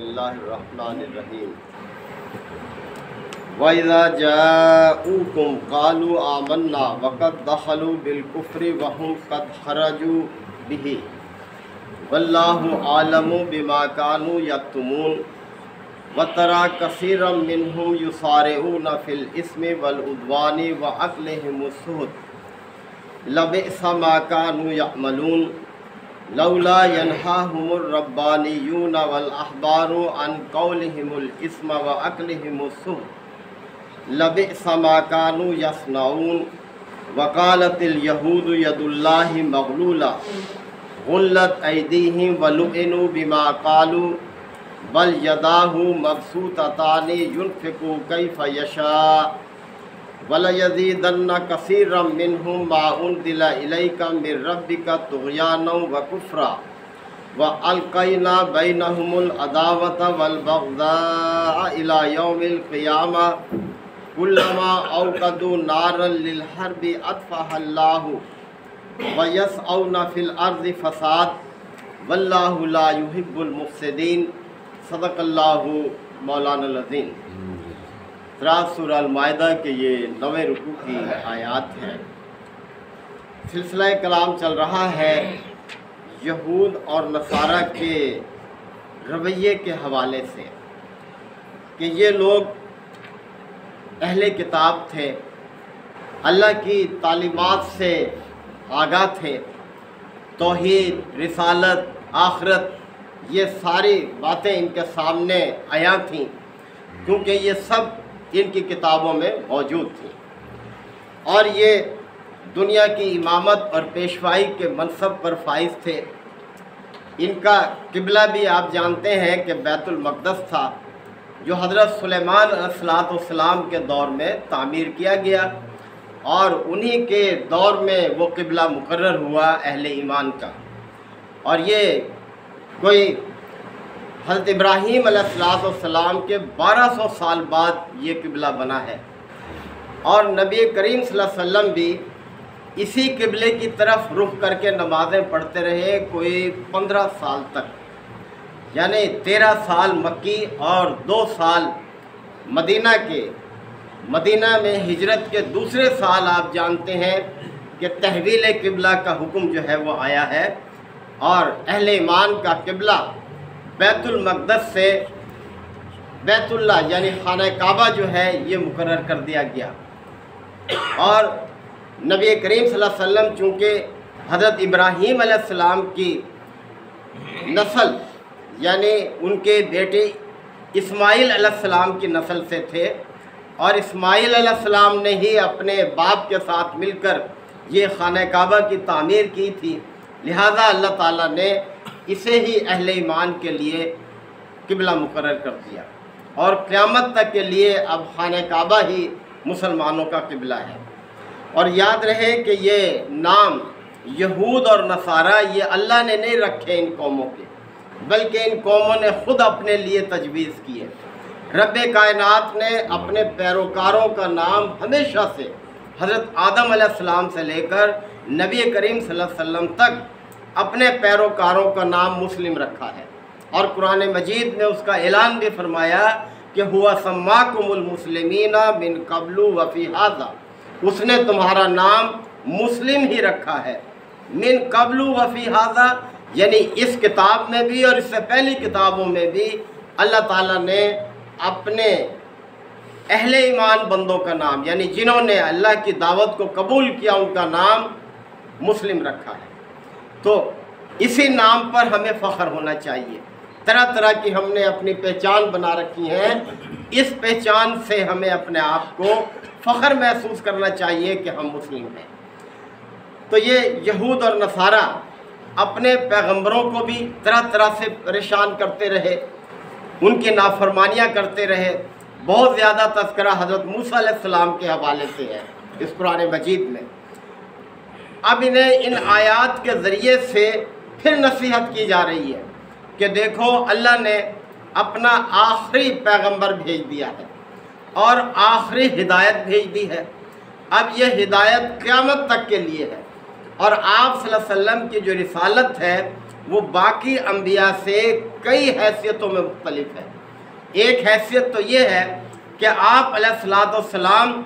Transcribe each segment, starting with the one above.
بسم اللہ الرحمن الرحیم وَإِذَا جَاءُوكُمْ قَالُوا آمَنَّا وَقَدْ دَخَلُوا بِالْكُفْرِ وَهُمْ قَدْ خَرَجُوا بِهِ وَاللَّهُ أَعْلَمُ بِمَا كَانُوا يَكْتُمُونَ وَتَرَى كَثِيرًا مِّنْهُمْ يُسَارِعُونَ فِي الْإِثْمِ وَالْعُدْوَانِ وَأَكْلِهِمُ السُّحْتَ لَبِئْسَ مَا كَانُوا يَعْمَلُونَ لولا ينهاهم الربانيون والأحبار عن قولهم الإثم وأكلهم السحت لبئس ما كانوا يصنعون وقالت اليهود يد الله مغلولة غلت أيديهم ولعنوا بما قالوا بل يداه مبسوطتان ينفق كيف يشاء وَلَيَزِيدَنَّ كَثِيرًا مِّنْهُم مَّا أُنزِلَ إِلَيْكَ مِن رَّبِّكَ طُغْيَانًا وَكُفْرًا وَأَلْقَيْنَا بَيْنَهُمُ الْعَدَاوَةَ وَالْبَغْضَاءَ إِلَى يَوْمِ الْقِيَامَةِ كُلَّمَا أَوْقَدُوا نَارًا لِلْحَرْبِ أَطْفَأَهَا اللَّهُ وَيَسْعَوْنَ فِي الْأَرْضِ فَسَادًا وَاللَّهُ لَا يُحِبُّ الْمُفْسِدِينَ صدق اللہ مولانا العظیم۔ سورہ المائدہ کے یہ 9ویں رکوع کی آیات ہیں۔ سلسلہ کلام چل رہا ہے یہود اور نصارہ کے رویے کے حوالے سے کہ یہ لوگ اہل کتاب تھے، اللہ کی تعلیمات سے آگاہ تھے، توحید، رسالت، آخرت، یہ ساری باتیں ان کے سامنے عیاں تھیں کیونکہ یہ سب ان کی کتابوں میں موجود تھی، اور یہ دنیا کی امامت اور پیشوائی کے منصب پر فائز تھے۔ ان کا قبلہ بھی آپ جانتے ہیں کہ بیت المقدس تھا، جو حضرت سلیمان علیہ السلام کے دور میں تعمیر کیا گیا، اور انہی کے دور میں وہ قبلہ مقرر ہوا اہل ایمان کا، اور یہ کوئی حضرت ابراہیم علیہ السلام کے 1200 سال بعد یہ قبلہ بنا ہے، اور نبی کریم صلی اللہ علیہ وسلم بھی اسی قبلے کی طرف رخ کر کے نمازیں پڑھتے رہے کوئی 15 سال تک، یعنی 13 سال مکی اور 2 سال مدینہ کے۔ مدینہ میں ہجرت کے دوسرے سال آپ جانتے ہیں کہ تحویل قبلہ کا حکم جو ہے وہ آیا ہے، اور اہل ایمان کا قبلہ بیت المقدس سے بیت اللہ یعنی خانہ کعبہ جو ہے یہ مقرر کر دیا گیا، اور نبی کریم صلی اللہ علیہ وسلم چونکہ حضرت ابراہیم علیہ السلام کی نسل یعنی ان کے بیٹے اسماعیل علیہ السلام کی نسل سے تھے، اور اسماعیل علیہ السلام نے ہی اپنے باپ کے ساتھ مل کر یہ خانہ کعبہ کی تعمیر کی تھی، لہذا اللہ تعالیٰ نے اسے ہی اہل ایمان کے لیے قبلہ مقرر کر دیا، اور قیامت تک کے لیے اب خانہ کعبہ ہی مسلمانوں کا قبلہ ہے۔ اور یاد رہے کہ یہ نام یہود اور نصارہ یہ اللہ نے نہیں رکھے ان قوموں کے، بلکہ ان قوموں نے خود اپنے لیے تجویز کی ہے۔ رب کائنات نے اپنے پیروکاروں کا نام ہمیشہ سے حضرت آدم علیہ السلام سے لے کر نبی کریم صلی اللہ علیہ وسلم تک اپنے پیروکاروں کا نام مسلم رکھا ہے، اور قرآن مجید میں اس کا اعلان بھی فرمایا کہ ہوا سماکم المسلمین من قبل وفی ھذا، اس نے تمہارا نام مسلم ہی رکھا ہے، من قبل وفی ھذا یعنی اس کتاب میں بھی اور اس سے پہلی کتابوں میں بھی اللہ تعالیٰ نے اپنے اہل ایمان بندوں کا نام یعنی جنہوں نے اللہ کی دعوت کو قبول کیا ان کا نام مسلم رکھا ہے۔ تو اسی نام پر ہمیں فخر ہونا چاہیے۔ طرح طرح کی ہم نے اپنی پہچان بنا رکھی ہیں، اس پہچان سے ہمیں اپنے آپ کو فخر محسوس کرنا چاہیے کہ ہم مسلم ہیں۔ تو یہ یہود اور نصارہ اپنے پیغمبروں کو بھی طرح طرح سے پریشان کرتے رہے، ان کی نافرمانیاں کرتے رہے۔ بہت زیادہ تذکرہ حضرت موسیٰ علیہ السلام کے حوالے سے ہے اس قرآن مجید میں۔ اب انہیں ان آیات کے ذریعے سے پھر نصیحت کی جا رہی ہے کہ دیکھو اللہ نے اپنا آخری پیغمبر بھیج دیا ہے اور آخری ہدایت بھیج دی ہے، اب یہ ہدایت قیامت تک کے لیے ہے، اور آپ صلی اللہ علیہ وسلم کی جو رسالت ہے وہ باقی انبیاء سے کئی حیثیتوں میں مختلف ہے۔ ایک حیثیت تو یہ ہے کہ آپ علیہ الصلوۃ والسلام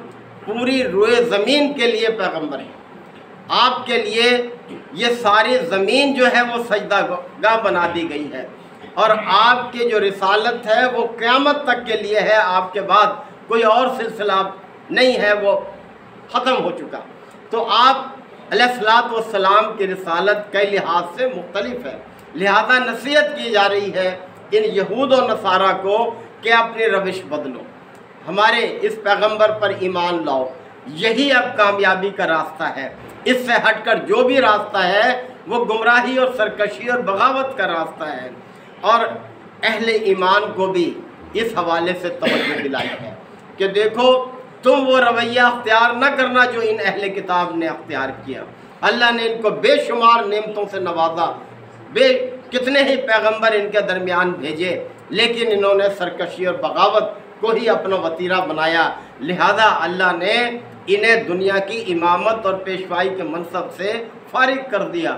پوری روئے زمین کے لیے پیغمبر ہیں۔ آپ کے لیے یہ ساری زمین جو ہے وہ سجدہ گاہ بنا دی گئی ہے، اور آپ کی جو رسالت ہے وہ قیامت تک کے لیے ہے، آپ کے بعد کوئی اور سلسلہ نہیں ہے، وہ ختم ہو چکا۔ تو آپ علیہ الصلوۃ والسلام کی رسالت کئی لحاظ سے مختلف ہے، لہذا نصیحت کی جا رہی ہے ان یہود و نصارہ کو کہ اپنی روش بدلو، ہمارے اس پیغمبر پر ایمان لاؤ، یہی اب کامیابی کا راستہ ہے۔ اس سے ہٹ کر جو بھی راستہ ہے وہ گمراہی اور سرکشی اور بغاوت کا راستہ ہے۔ اور اہل ایمان کو بھی اس حوالے سے توجہ دلائی ہے کہ دیکھو تم وہ رویہ اختیار نہ کرنا جو ان اہل کتاب نے اختیار کیا۔ اللہ نے ان کو بے شمار نعمتوں سے نوازا، کتنے ہی پیغمبر ان کے درمیان بھیجے، لیکن انہوں نے سرکشی اور بغاوت کو ہی اپنا وتیرہ بنایا، لہذا اللہ نے انہیں دنیا کی امامت اور پیشوائی کے منصب سے فارغ کر دیا،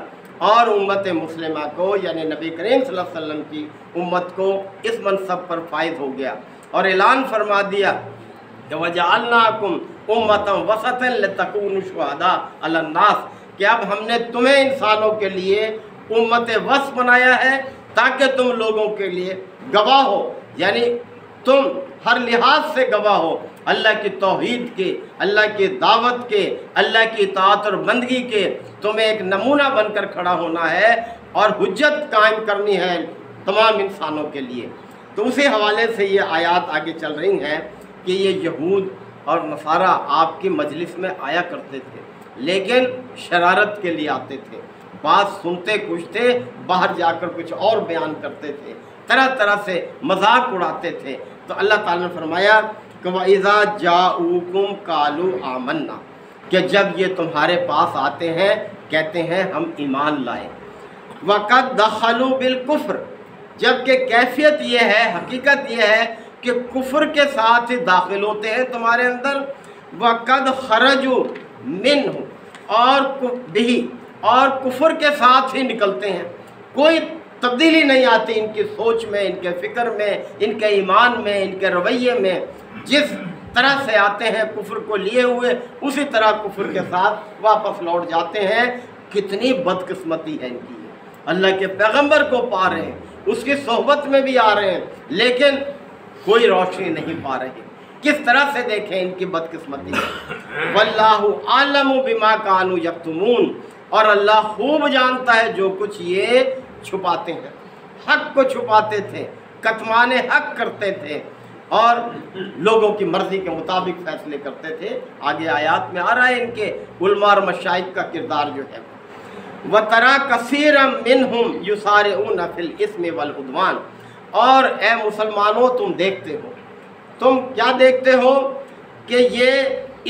اور امت مسلمہ کو یعنی نبی کریم صلی اللہ علیہ وسلم کی امت کو اس منصب پر فائز ہو گیا، اور اعلان فرما دیا کہ وَجَعَلْنَاكُمْ أُمَّةً وَسَطًا لِتَكُونُوا شُهَدَاءَ عَلَى النَّاسِ، کہ اب ہم نے تمہیں انسانوں کے لیے امت وسط بنایا ہے تاکہ تم لوگوں کے لیے گواہ ہو، یعنی تم ہر لحاظ سے گواہ ہو اللہ کی توحید کے، اللہ کی دعوت کے، اللہ کی اطاعت اور بندگی کے، تمہیں ایک نمونہ بن کر کھڑا ہونا ہے اور حجت قائم کرنی ہے تمام انسانوں کے لیے۔ تو اسی حوالے سے یہ آیات آگے چل رہی ہیں کہ یہ یہود اور نصارہ آپ کی مجلس میں آیا کرتے تھے، لیکن شرارت کے لیے آتے تھے، بات سنتے کچھ تھے، باہر جا کر کچھ اور بیان کرتے تھے، طرح طرح سے مذاق اڑاتے تھے۔ تو اللہ تعالیٰ نے فرمایا کہ وَإِذَا جَاءُوكُمْ قَالُوا آمَنَّا، کہ جب یہ تمہارے پاس آتے ہیں کہتے ہیں ہم ایمان لائے، وَقَدْ دَخَلُوا بِالْكُفْرِ، جبکہ کیفیت یہ ہے، حقیقت یہ ہے کہ کفر کے ساتھ ہی داخل ہوتے ہیں تمہارے اندر، وَقَدْ خَرَجُوا مِنْهُ، اور بھی اور کفر کے ساتھ ہی نکلتے ہیں، کوئی تبدیلی نہیں آتی ان کی سوچ میں، ان کے فکر میں، ان کے ایمان میں، ان کے رویے میں، جس طرح سے آتے ہیں کفر کو لیے ہوئے اسی طرح کفر کے ساتھ واپس لوٹ جاتے ہیں۔ کتنی بدقسمتی ہے ان کی، اللہ کے پیغمبر کو پا رہے ہیں، اس کی صحبت میں بھی آ رہے ہیں، لیکن کوئی روشنی نہیں پا رہے، کس طرح سے دیکھیں ان کی بدقسمتی۔ واللہ عالم بما کانوا یکتمون، اور اللہ خوب جانتا ہے جو کچھ یہ چھپاتے ہیں، حق کو چھپاتے تھے، کتمان حق کرتے تھے، اور لوگوں کی مرضی کے مطابق فیصلے کرتے تھے۔ آگے آیات میں آ رہا ہے ان کے علماء اور مشائخ کا کردار جو ہے۔ وَتَرَى كَثِيرًا مِّنْهُمْ يُسَارِعُونَ فِي الْإِثْمِ وَالْعُدْوَانِ، اور اے مسلمانوں تم دیکھتے ہو، تم کیا دیکھتے ہو کہ یہ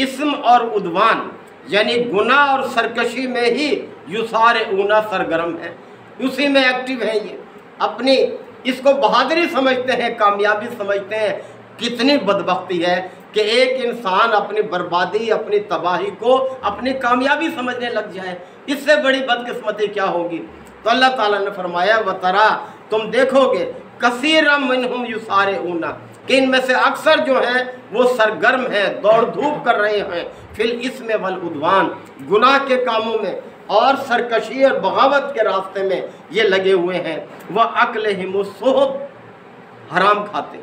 اسم اور عدوان یعنی گناہ اور سرکشی میں ہی یسارعون سرگرم ہے، اسی میں ایکٹیو ہیں، یہ اپنی اس کو بہادری سمجھتے ہیں، کامیابی سمجھتے ہیں۔ کتنی بدبختی ہے کہ ایک انسان اپنی بربادی، اپنی تباہی کو اپنی کامیابی سمجھنے لگ جائے، اس سے بڑی بدقسمتی کیا ہوگی۔ تو اللہ تعالیٰ نے فرمایا وَتَرَا، تم دیکھو گے کثیرا منہم یسارعون، کہ ان میں سے اکثر جو ہیں وہ سرگرم ہیں، دوڑ دھوپ کر رہے ہیں، فی الاسم والعدوان، گناہ کے کاموں میں اور سرکشی اور بغاوت کے راستے میں یہ لگے ہوئے ہیں۔ وَأَكْلِهِمُ السُّحْتَ، حرام کھاتے،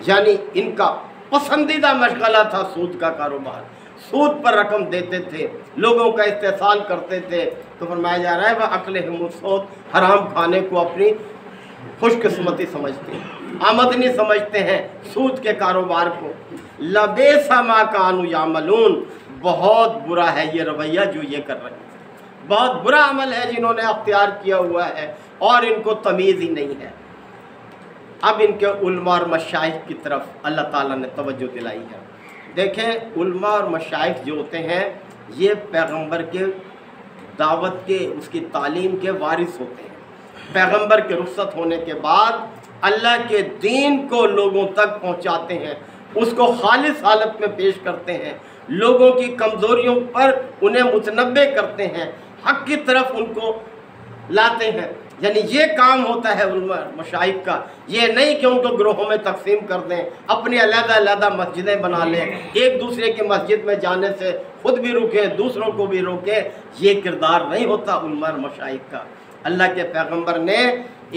یعنی ان کا پسندیدہ مشغلہ تھا سود کا کاروبار، سود پر رقم دیتے تھے، لوگوں کا استحصال کرتے تھے۔ تو فرمایا جا رہا ہے وَأَكْلِهِمُ السُّحْتَ، حرام کھانے کو اپنی خوش قسمتی سمجھتے ہیں، آمدنی سمجھتے ہیں سود کے کاروبار کو۔ لَبِئْسَ مَا كَانُوا يَعْمَلُونَ، بہت برا ہے یہ رویہ جو یہ کر رہے ہیں، بہت برا عمل ہے جنہوں نے اختیار کیا ہوا ہے، اور ان کو تمیز ہی نہیں ہے۔ اب ان کے علماء اور مشائخ کی طرف اللہ تعالیٰ نے توجہ دلائی ہے۔ دیکھیں علماء اور مشائخ جو ہوتے ہیں یہ پیغمبر کے دعوت کے، اس کی تعلیم کے وارث ہوتے ہیں۔ پیغمبر کے رخصت ہونے کے بعد اللہ کے دین کو لوگوں تک پہنچاتے ہیں، اس کو خالص حالت میں پیش کرتے ہیں، لوگوں کی کمزوریوں پر انہیں متنبع کرتے ہیں، حق کی طرف ان کو لاتے ہیں، یعنی یہ کام ہوتا ہے علماء مشائخ کا، یہ نہیں کہ ان کو گروہوں میں تقسیم کر دیں، اپنی علیحدہ علیحدہ مسجدیں بنا لیں، ایک دوسرے کی مسجد میں جانے سے خود بھی روکیں دوسروں کو بھی روکیں، یہ کردار نہیں ہوتا علماء مشائخ کا۔ اللہ کے پیغمبر نے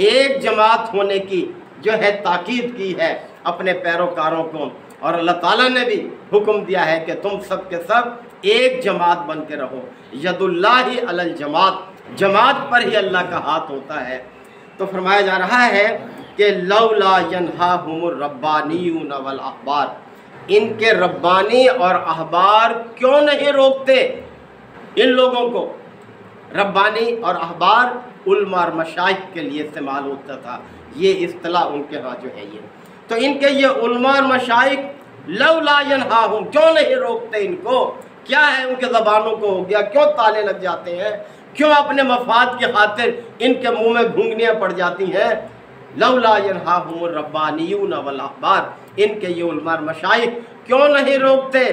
ایک جماعت ہونے کی جو ہے تاکید کی ہے اپنے پیروکاروں کو، اور اللہ تعالیٰ نے بھی حکم دیا ہے کہ تم سب کے سب ایک جماعت بن کے رہو، ید اللہ علی الجماعت، جماعت پر ہی اللہ کا ہاتھ ہوتا ہے۔ تو فرمایا جا رہا ہے کہ لولا ینہاہم الربانیون والاحبار، ان کے ربانی اور احبار کیوں نہیں روکتے ان لوگوں کو؟ ربانی اور احبار علماء اور مشائخ کے لیے استعمال ہوتا تھا، یہ اصطلاح ان کے ہاں جو ہے یہ، تو ان کے یہ علماء اور مشائخ لولا ینہاہم، کیوں نہیں روکتے ان کو؟ کیا ہے ان کے زبانوں کو ہو گیا، کیوں تالے لگ جاتے ہیں، کیوں اپنے مفاد کی خاطر ان کے منہ میں گھنگنیاں پڑ جاتی ہیں؟ لولا ینہاہم الربانیون والاحبار، ان کے یہ علماء اور مشائخ کیوں نہیں روکتے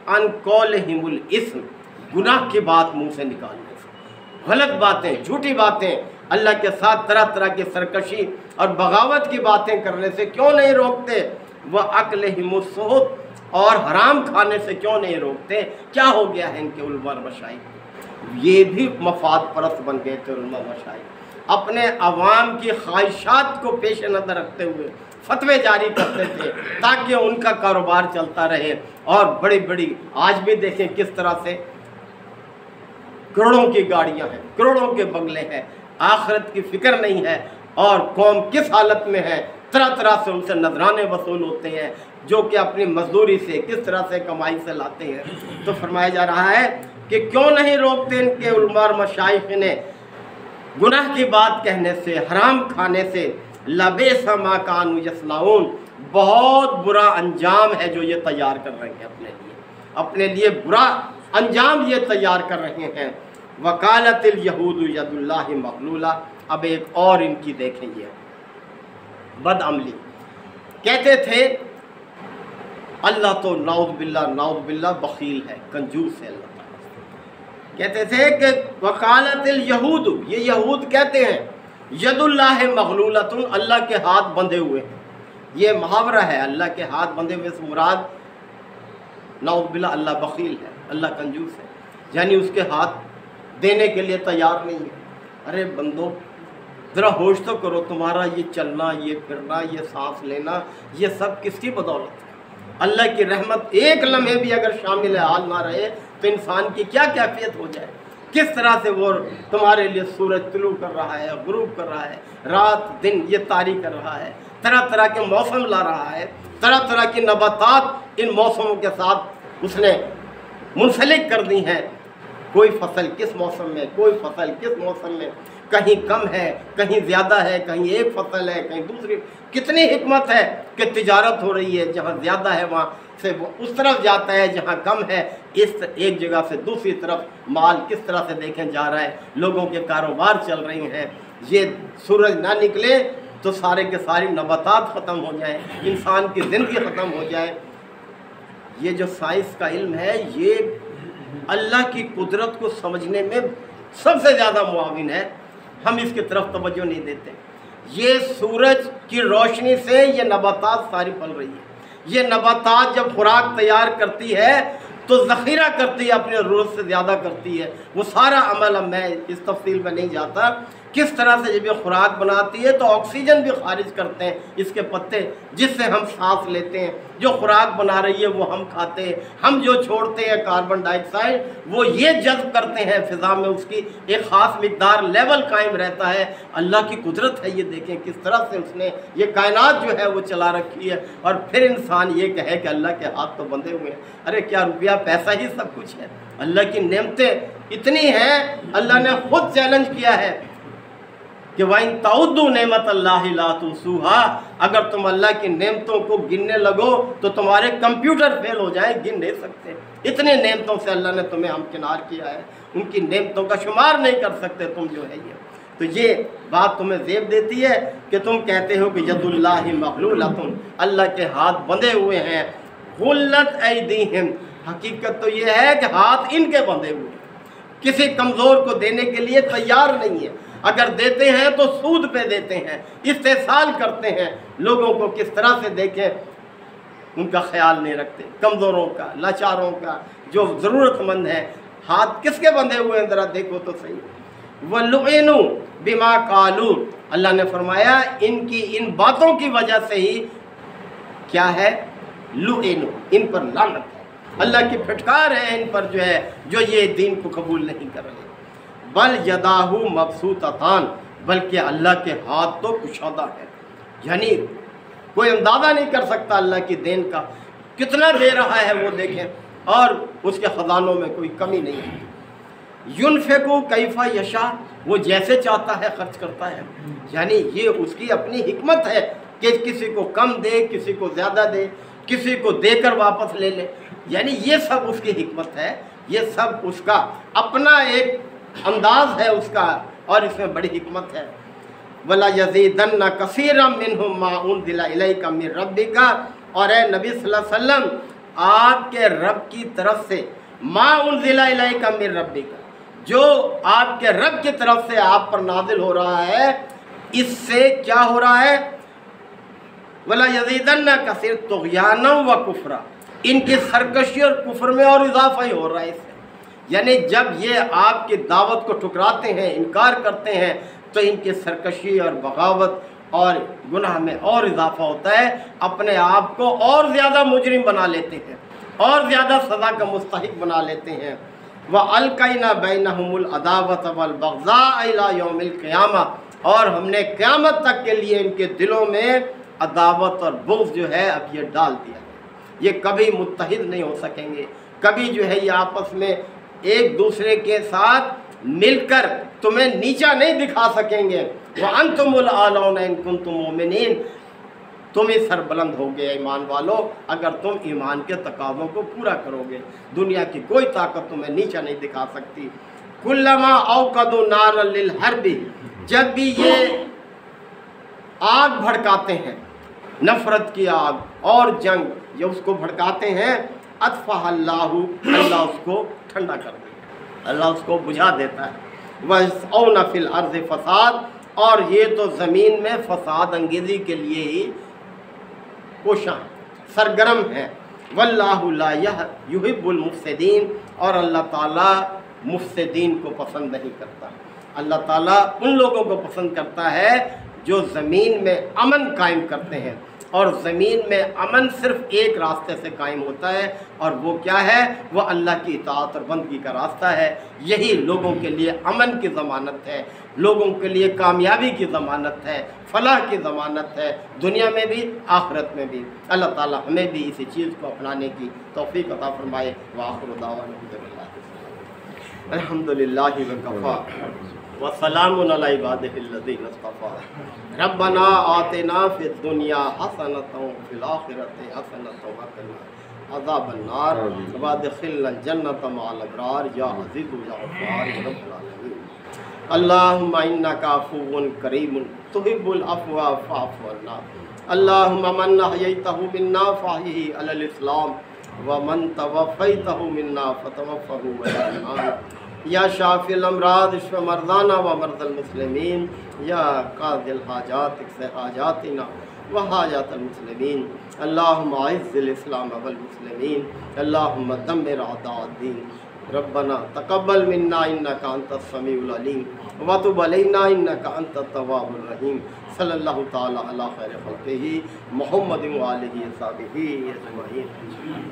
عن قولہم الاسم، گناہ کی بات منہ سے نکالنے سے، غلط باتیں، جھوٹی باتیں، اللہ کے ساتھ طرح طرح کی سرکشی اور بغاوت کی باتیں کرنے سے کیوں نہیں روکتے؟ وَأَكْلِهِمُ السُّحُتَ، اور حرام کھانے سے کیوں نہیں روکتے؟ کیا ہو گیا ہے ان کے علماء اور مشائخ؟ یہ بھی مفاد پرست بن گئے تھے علماء مشائخ، اپنے عوام کی خواہشات کو پیش نظر رکھتے ہوئے فتوے جاری کرتے تھے تاکہ ان کا کاروبار چلتا رہے، اور بڑی بڑی آج بھی دیکھیں کس طرح سے کروڑوں کی گاڑیاں ہیں، کروڑوں کے بنگلے ہیں، آخرت کی فکر نہیں ہے، اور قوم کس حالت میں ہے، طرح طرح سے ان سے نذرانے وصول ہوتے ہیں جو کہ اپنی مزدوری سے کس طرح سے کمائی سے لاتے ہیں۔ تو فرمایا جا رہا ہے کہ کیوں نہیں روکتے ان کے علماء اور مشائخ نے گناہ کی بات کہنے سے، حرام کھانے سے؟ لبئس ما کانوا یصنعون، بہت برا انجام ہے جو یہ تیار کر رہے ہیں اپنے لیے برا انجام یہ تیار کر رہے ہیں۔ وقالت الیہود ید اللہ مغلولہ، اب ایک اور ان کی دیکھیں یہ بد عملی، کہتے تھے اللہ تو نعوذ باللہ بخیل ہے، کنجوس ہے اللہ تعالیٰ، کہتے تھے کہ وقالت الیہود، یہ یہود کہتے ہیں ید اللہ مغلولۃ، اللہ کے ہاتھ بندھے ہوئے ہیں، یہ محاورہ ہے، اللہ کے ہاتھ بندھے ہوئے سے مراد نعوذ باللہ اللہ بخیل ہے، اللہ کنجوس ہے، یعنی اس کے ہاتھ دینے کے لیے تیار نہیں ہے۔ ارے بندو ذرا ہوش تو کرو، تمہارا یہ چلنا، یہ پھرنا، یہ سانس لینا، یہ سب کس کی بدولت ہے؟ اللہ کی رحمت ایک لمحے بھی اگر شامل حال نہ رہے تو انسان کی کیا کیفیت ہو جائے؟ کس طرح سے وہ تمہارے لیے سورج طلوع کر رہا ہے، غروب کر رہا ہے، رات دن یہ طاری کر رہا ہے، طرح طرح کے موسم لا رہا ہے، طرح طرح کی نباتات ان موسموں کے ساتھ اس نے منسلک کر دی ہیں، کوئی فصل کس موسم میں، کوئی فصل کس موسم میں، کہیں کم ہے، کہیں زیادہ ہے، کہیں ایک فصل ہے، کہیں دوسری، کتنی حکمت ہے کہ تجارت ہو رہی ہے، جہاں زیادہ ہے وہاں سے وہ اس طرف جاتا ہے، جہاں کم ہے اس ایک جگہ سے دوسری طرف مال کس طرح سے دیکھیں جا رہا ہے، لوگوں کے کاروبار چل رہے ہیں، یہ سورج نہ نکلے تو سارے کے ساری نباتات ختم ہو جائیں، انسان کی زندگی ختم ہو جائے۔ یہ جو سائنس کا علم ہے یہ اللہ کی قدرت کو سمجھنے میں سب سے زیادہ معاون ہے، ہم اس کی طرف توجہ نہیں دیتے۔ یہ سورج کی روشنی سے یہ نباتات ساری پھل رہی ہے، یہ نباتات جب خوراک تیار کرتی ہے تو ذخیرہ کرتی ہے، اپنے ضرورت سے زیادہ کرتی ہے، وہ سارا عمل، اب میں اس تفصیل میں نہیں جاتا، کس طرح سے جب یہ خوراک بناتی ہے تو آکسیجن بھی خارج کرتے ہیں اس کے پتے، جس سے ہم سانس لیتے ہیں، جو خوراک بنا رہی ہے وہ ہم کھاتے ہیں، ہم جو چھوڑتے ہیں کاربن ڈائی آکسائڈ وہ یہ جذب کرتے ہیں فضا میں، اس کی ایک خاص مقدار لیول قائم رہتا ہے۔ اللہ کی قدرت ہے، یہ دیکھیں کس طرح سے اس نے یہ کائنات جو ہے وہ چلا رکھی ہے، اور پھر انسان یہ کہے کہ اللہ کے ہاتھ تو بندھے ہوئے ہیں۔ ارے کیا روپیہ پیسہ ہی سب کچھ ہے؟ اللہ کی نعمتیں اتنی ہیں، اللہ نے خود چیلنج کیا ہے کہ وَإِن تَعُدُّوا نِعْمَتَ اللَّهِ لَا تُحْصُوهَا، اگر تم اللہ کی نعمتوں کو گننے لگو تو تمہارے کمپیوٹر فیل ہو جائیں، گن نہیں سکتے، اتنے نعمتوں سے اللہ نے تمہیں ہمکنار کیا ہے، ان کی نعمتوں کا شمار نہیں کر سکتے تم جو ہے یہ۔ تو یہ بات تمہیں زیب دیتی ہے کہ تم کہتے ہو کہ ید اللہ مغلولۃ، اللہ کے ہاتھ بندھے ہوئے ہیں، غلت ایدیہم، حقیقت تو یہ ہے کہ ہاتھ ان کے بندھے ہوئے ہیں، کسی کمزور کو دینے کے لیے تیار نہیں ہے۔ اگر دیتے ہیں تو سود پہ دیتے ہیں، استحصال کرتے ہیں، لوگوں کو کس طرح سے دیکھیں ان کا خیال نہیں رکھتے، کمزوروں کا، لاچاروں کا، جو ضرورت مند ہے، ہاتھ کس کے بندھے ہوئے ہیں ذرا دیکھو تو صحیح۔ وَلُعِنُوا بِمَا قَالُوا، اللہ نے فرمایا ان کی ان باتوں کی وجہ سے ہی کیا ہے، لُعِنُوا، ان پر لعنت ہے، اللہ کی پھٹکار ہے ان پر جو یہ دین کو قبول نہیں کر رہے۔ بل یداہ مبسوطتان، بلکہ اللہ کے ہاتھ تو کشادہ ہے، یعنی کوئی اندازہ نہیں کر سکتا اللہ کی دین کا، کتنا دے رہا ہے وہ دیکھیں، اور اس کے خزانوں میں کوئی کمی نہیں ہے۔ ینفقو کیف یشاء، وہ جیسے چاہتا ہے خرچ کرتا ہے، یعنی یہ اس کی اپنی حکمت ہے کہ کسی کو کم دے، کسی کو زیادہ دے، کسی کو دے کر واپس لے لے، یعنی یہ سب اس کی حکمت ہے، یہ سب اس کا اپنا ایک انداز ہے اس کا، اور اس میں بڑی حکمت ہے۔ وَلَا يَزِيدَنَّ كَثِيرًا مِّنْهُمْ مَا أُنزِلَ إِلَيْكَ مِن رَّبِّكَ، اور اے نبی صلی اللہ علیہ وسلم آپ کے رب کی طرف سے، ما انزل الیک من ربک، جو آپ کے رب کی طرف سے آپ پر نازل ہو رہا ہے، اس سے کیا ہو رہا ہے، وَلَا يَزِيدَنَّ كَثِيرًا طُغْيَانًا وَكُفْرًا، ان کی سرکشی اور کفر میں اور اضافہ ہی ہو رہا ہے اس سے، یعنی جب یہ آپ کی دعوت کو ٹھکراتے ہیں، انکار کرتے ہیں، تو ان کی سرکشی اور بغاوت اور گناہ میں اور اضافہ ہوتا ہے، اپنے آپ کو اور زیادہ مجرم بنا لیتے ہیں، اور زیادہ سزا کا مستحق بنا لیتے ہیں۔ وَأَلْقَيْنَا بَيْنَهُمُ الْعَدَاوَةَ وَالْبَغْضَاءَ إِلَىٰ يَوْمِ الْقِيَامَةِ، اور ہم نے قیامت تک کے لیے ان کے دلوں میں عداوت اور بغض جو ہے اب یہ ڈال دیا ہے، یہ کبھی متحد نہیں ہو سکیں گے، کبھی جو ہے یہ آپس میں ایک دوسرے کے ساتھ مل کر تمہیں نیچا نہیں دکھا سکیں گے۔ وَأَنْتُمُ الْأَعْلَوْنَ إِن كُنتُم مُؤْمِنِينَ، تم ہی سربلند ہوگے ایمان والو اگر تم ایمان کے تقاضوں کو پورا کرو گے، دنیا کی کوئی طاقت تمہیں نیچا نہیں دکھا سکتی۔ کلما اوقدوا نارا للحرب، جب بھی یہ آگ بھڑکاتے ہیں، نفرت کی آگ اور جنگ یہ اس کو بھڑکاتے ہیں، اطفاء اللہ، اللہ اس کو ٹھنڈا کر دیتا ہے، اللہ اس کو بجھا دیتا ہے۔ وَيَسْعَوْنَ فِي الْأَرْضِ فساد، اور یہ تو زمین میں فساد انگیزی کے لیے ہی کوشاں سرگرم ہے۔ وَاللَّهُ لَا يُحِبُّ الْمُفْسِدِينَ، اور اللہ تعالیٰ مفسدین کو پسند نہیں کرتا، اللہ تعالیٰ ان لوگوں کو پسند کرتا ہے جو زمین میں امن قائم کرتے ہیں، اور زمین میں امن صرف ایک راستے سے قائم ہوتا ہے، اور وہ کیا ہے، وہ اللہ کی اطاعت اور بندگی کا راستہ ہے، یہی لوگوں کے لیے امن کی ضمانت ہے، لوگوں کے لیے کامیابی کی ضمانت ہے، فلاح کی ضمانت ہے، دنیا میں بھی آخرت میں بھی۔ اللہ تعالی ہمیں بھی اسی چیز کو اپنانے کی توفیق عطا فرمائے۔ وآخر دعوانا الحمدللہ وکفی وسلام علی عبادہ الذین اصطفی ربنا آتنا فی الدنیا حسنۃ وفی الآخرۃ حسنۃ وقنا عذاب النار وادخلنا الجنۃ مع الابرار یا عزیز یا غفار یا رب العالمین۔ اللہم انک عفو کریم تحب العفو فاعف عنا۔ اللہم من احییتہ منا فاحیہ علی الاسلام ومن توفیتہ منا فتوفہ علی الایمان۔ یا شافی الامراض اشف مرضانا و مرضى المسلمین، یا قاضی الحاجات اقض حاجاتنا و حاجات المسلمین۔ اللہم اعز الاسلام والمسلمین، اللہم دمر اعداء الدین۔ ربنا تقبل منا انک انت السمیع العلیم وتب علینا انک انت التواب الرحیم۔ صلی اللہ تعالی علی خیر خلقہ محمد و آلہ وصحبہ اجمعین۔